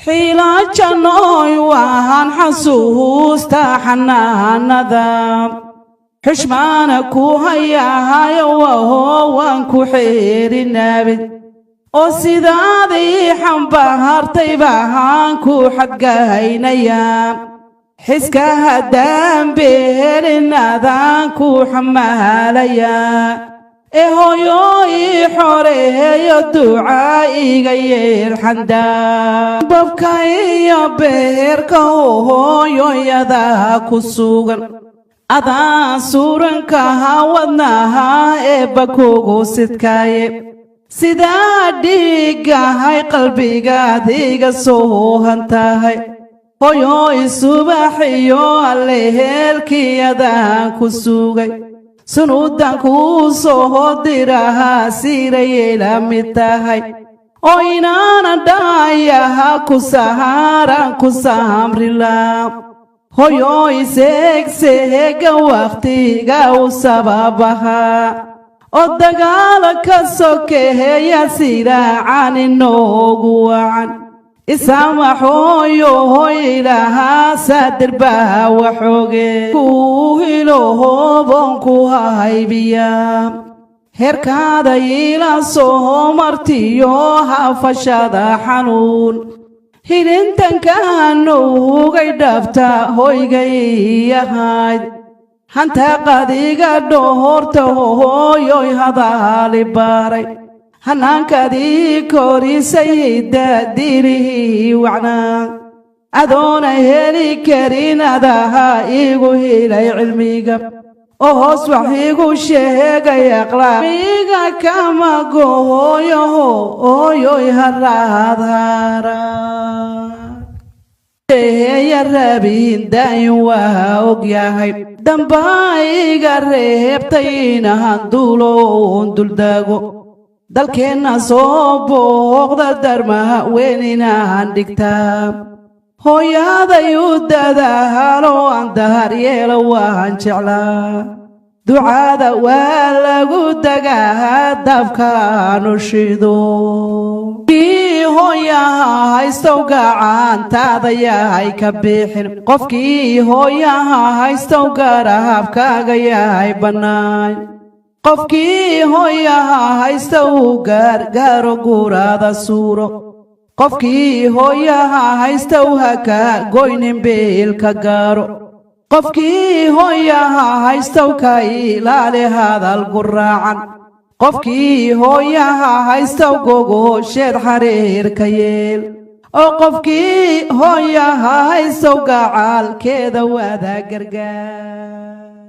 حيلا جنوي وهان حسوستا حناندا حشمانا كو هيا هيا وهو وانكو حير النابد oo sidaadii xambaartay baan ku xadgaynaya xiska hadaan beelinaadaan ku xamaalaya hooyoy xoreeyo ducaa iga yeer xanda babka iyo beerka hooyoyada ku sugan adaan suuranka wadnaha bakugu sidkaaye sidaa dhigahay qalbigaadiga soo hantahay hooyoy subaxiyo allehelkiyadaan ku sugay sunuudan kuu soo diraha siirayay la mid tahay oo inaana dhaayaha ku saharan ku sahamrila hooyoy seegseega waqtiga u sababaha oo dagaala ka sokeeya siraacan inoogu wacan isamaxooyo ilaaha sadirbaha waxooge kuu hilooboon ku haybiya herkaada ila soo martiyo hafashada xanuun hilintankaanugay dhabta hoygay yahayd hanta qadiga dhoorta hooyoy hadaali baray hanankadii korisay daadirihi wacnaa adoona heli karin adaha igu helay cilmiga oo hoos wax igu sheegay aqlaamiga kama gooyoho hooyoy haraadhara يا ربي داين وأوجياهي دمبايغا ريبتينا هندولون دولداغو دالكينا صوبوغ دالدرما وينينا هندكتاب هويا دا يودا دا هالو عن دهار يلو وهنشعلا دعادا والاغو داغا دافكا نشيدو هويا هايستوغان تاضيا هايكبيحن قفكي هويا هايستوغارا هبكاغا يا هايبناي قفكي هويا هايستوغار غارو غورادا سورو قفكي هويا هايستوهاكا غوينين بيلكا غارو قفكي هويا هايستوكاي لالي هذا القراعن قفكي هويا هايستوغوغو شيد حرير كيل او قفكي هويا هايستوغا عال كيدا وادا قرقا